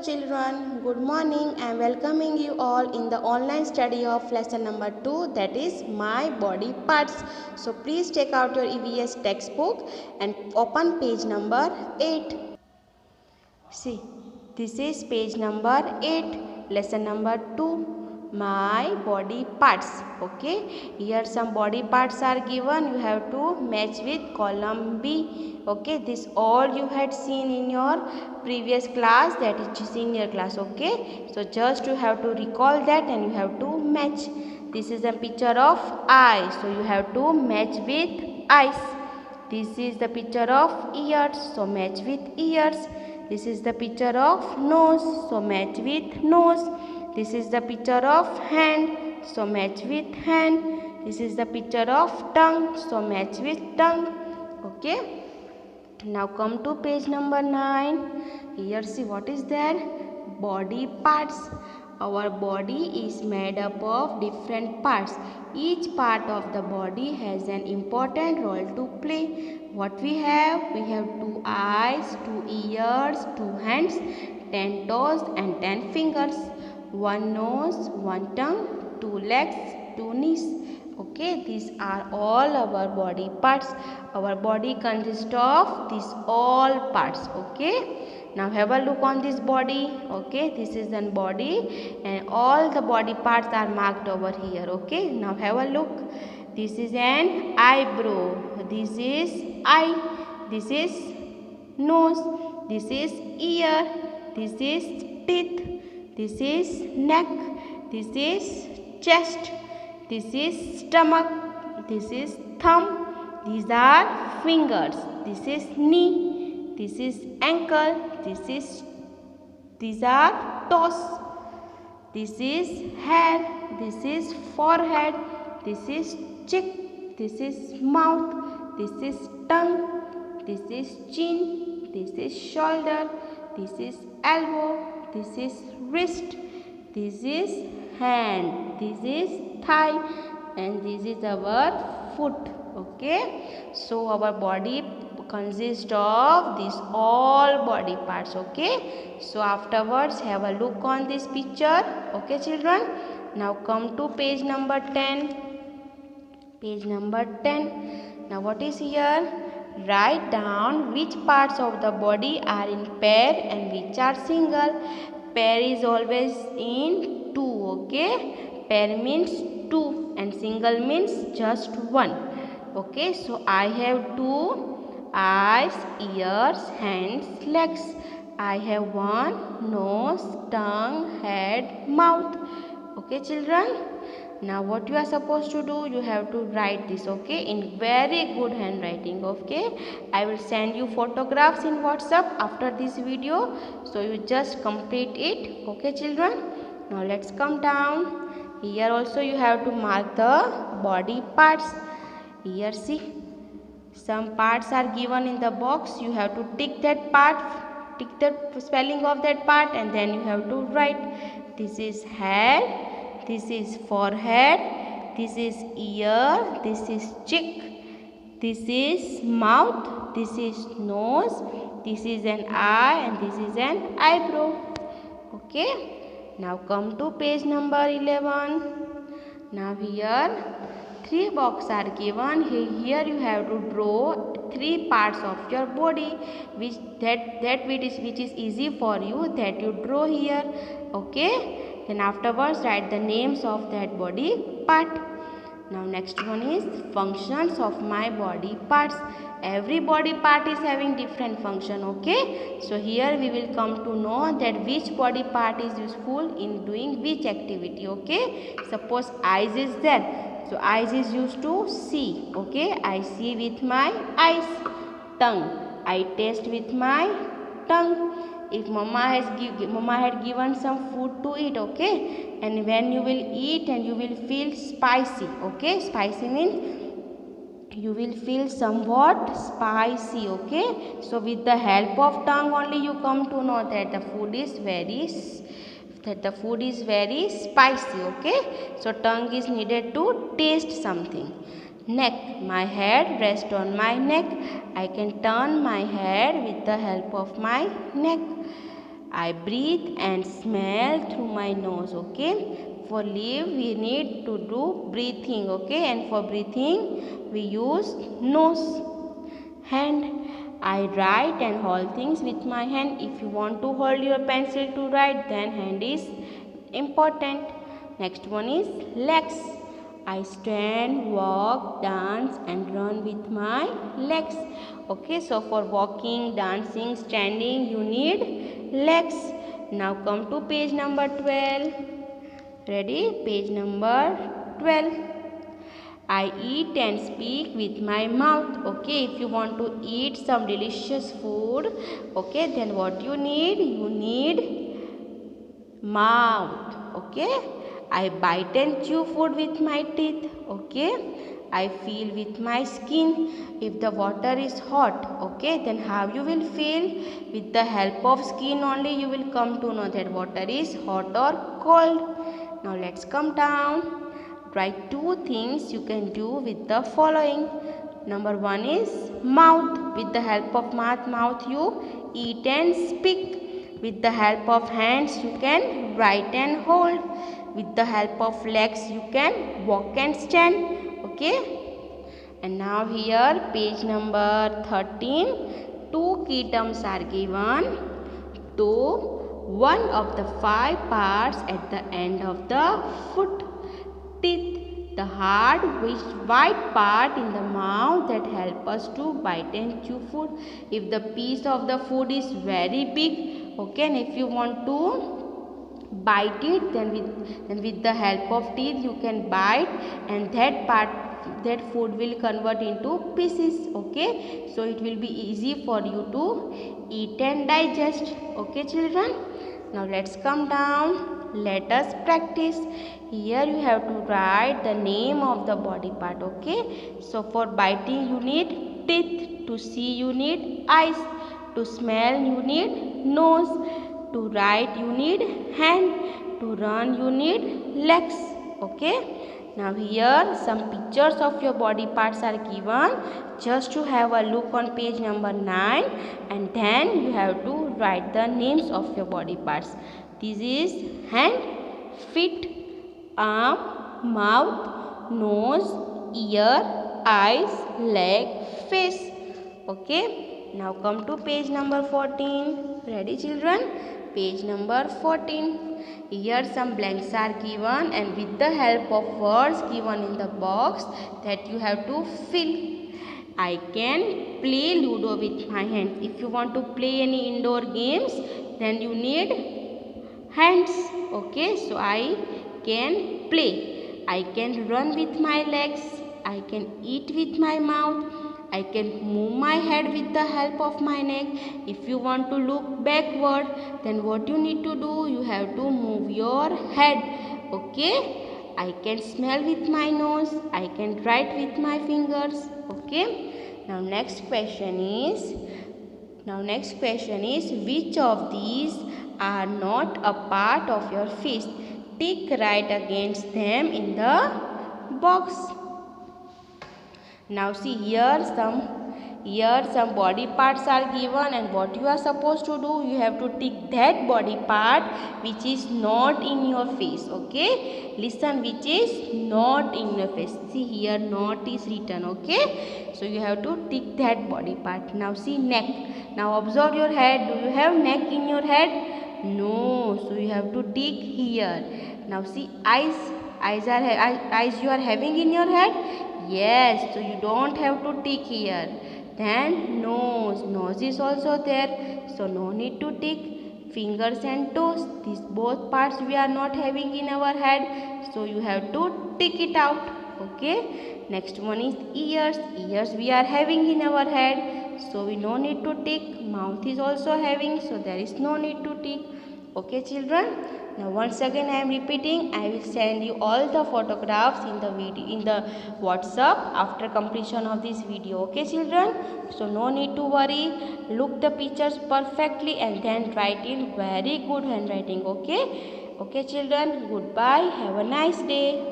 children, good morning. I am welcoming you all in the online study of lesson number 2, that is my body parts. So please take out your EVS textbook and open page number 8. See, this is page number 8, lesson number 2. My body parts. Okay, here some body parts are given. You have to match with column B. Okay, this all you had seen in your previous class, that is senior class. Okay, so just you have to recall that and you have to match. This is a picture of eye, so you have to match with eyes. This is the picture of ears, so match with ears. This is the picture of nose, so match with nose. This is the picture of hand, so match with hand. This is the picture of tongue, so match with tongue. Okay. Now come to page number 9. Here see what is there? Body parts. Our body is made up of different parts. Each part of the body has an important role to play. What we have? We have 2 eyes, 2 ears, 2 hands, 10 toes and 10 fingers. 1 nose, 1 tongue, 2 legs, 2 knees. Okay, these are all our body parts. Our body consists of these all parts. Okay, now have a look on this body. Okay, this is the body and all the body parts are marked over here. Okay, now have a look. This is an eyebrow. This is eye. This is nose. This is ear. This is teeth. This is neck. This is chest. This is stomach. This is thumb. These are fingers. This is knee. This is ankle. These are toes. This is hair. This is forehead. This is cheek. This is mouth. This is tongue. This is chin. This is shoulder. This is elbow. This is wrist. This is hand. This is thigh and this is our foot. Okay, so our body consists of these all body parts. Okay, so afterwards have a look on this picture. Okay children, now come to page number 10. Page number 10. Now what is here? Write down which parts of the body are in pair and which are single. Pair is always in 2. Okay, pair means 2 and single means just 1. Okay, so I have 2 eyes, ears, hands, legs. I have 1 nose, tongue, head, mouth. Okay children, now what you are supposed to do, you have to write this, okay, in very good handwriting. Okay, I will send you photographs in WhatsApp after this video, so you just complete it. Okay children, now let's come down. Here also you have to mark the body parts. Here see, some parts are given in the box. You have to tick that part, tick the spelling of that part and then you have to write. This is head. This is forehead, this is ear, this is cheek, this is mouth, this is nose, this is an eye and this is an eyebrow. Okay, now come to page number 11. Now here 3 boxes are given. Here you have to draw 3 parts of your body, which is easy for you, that you draw here. Okay, then afterwards write the names of that body part. Now next one is functions of my body parts. Every body part is having different function. Okay, so here we will come to know that which body part is useful in doing which activity. Okay, suppose eyes is there, so eyes is used to see. Okay, I see with my eyes. Tongue, I taste with my tongue. If mama had given some food to eat, okay, and when you will eat and you will feel spicy. Okay, spicy means you will feel somewhat spicy. Okay, so with the help of tongue only you come to know that the food is very spicy. Okay, so tongue is needed to taste something. Neck, my head rests on my neck. I can turn my head with the help of my neck. I breathe and smell through my nose. Okay, for live we need to do breathing. Okay, and for breathing we use nose. Hand, I write and hold things with my hand. If you want to hold your pencil to write, then hand is important. Next one is legs. I stand, walk, dance and run with my legs. Okay, so for walking, dancing, standing, you need legs. Now come to page number 12. Ready? Page number 12. I eat and speak with my mouth. Okay, if you want to eat some delicious food, okay, then what you need? You need mouth. Okay, I bite and chew food with my teeth. Okay, I feel with my skin. If the water is hot, okay, then how you will feel? With the help of skin only you will come to know that water is hot or cold. Now let's come down. Write two things you can do with the following. Number one is mouth. With the help of mouth you eat and speak. With the help of hands you can write and hold. With the help of legs you can walk and stand. Okay. And now here page number 13. Two key terms are given to one of the 5 parts at the end of the foot. Teeth, the hard white part in the mouth that help us to bite and chew food. If the piece of the food is very big, okay, and if you want to bite it, then with the help of teeth you can bite, and that food will convert into pieces. Okay, so it will be easy for you to eat and digest. Okay, children. Now let's come down. Let us practice. Here you have to write the name of the body part. Okay, so for biting you need teeth. To see you need eyes. To smell you need nose. To write you need hand. To run you need legs. Okay, now here some pictures of your body parts are given. Just to have a look on page number 9, and then you have to write the names of your body parts. This is hand, feet, arm, mouth, nose, ear, eyes, leg, face. Okay, now come to page number 14. Ready, children? Page number 14. Here some blanks are given, and with the help of words given in the box that you have to fill. I can play Ludo with my hands. If you want to play any indoor games, then you need hands. Okay, so I can play. I can run with my legs. I can eat with my mouth. I can move my head with the help of my neck. If you want to look backward, then what you need to do? You have to move your head. Okay, I can smell with my nose. I can write with my fingers. Okay, now next question is which of these are not a part of your face? Tick right against them in the box. Now see here some body parts are given, and what you are supposed to do, you have to tick that body part which is not in your face. Okay, listen, which is not in your face. See here, not is written. Okay, so you have to tick that body part. Now see neck. Now observe your head. Do you have neck in your head? No, so you have to tick here. Now see eyes. Eyes you are having in your head? Yes, so you don't have to tick here. Then nose is also there, so no need to tick. Fingers and toes, these both parts we are not having in our head, so you have to tick it out. Okay, next one is ears we are having in our head, so we no need to tick. Mouth is also having, so there is no need to tick. Okay, children. Now once again I am repeating, I will send you all the photographs in the WhatsApp after completion of this video. Okay, children, so no need to worry. Look the pictures perfectly and then write in very good handwriting. Okay, children, goodbye, have a nice day.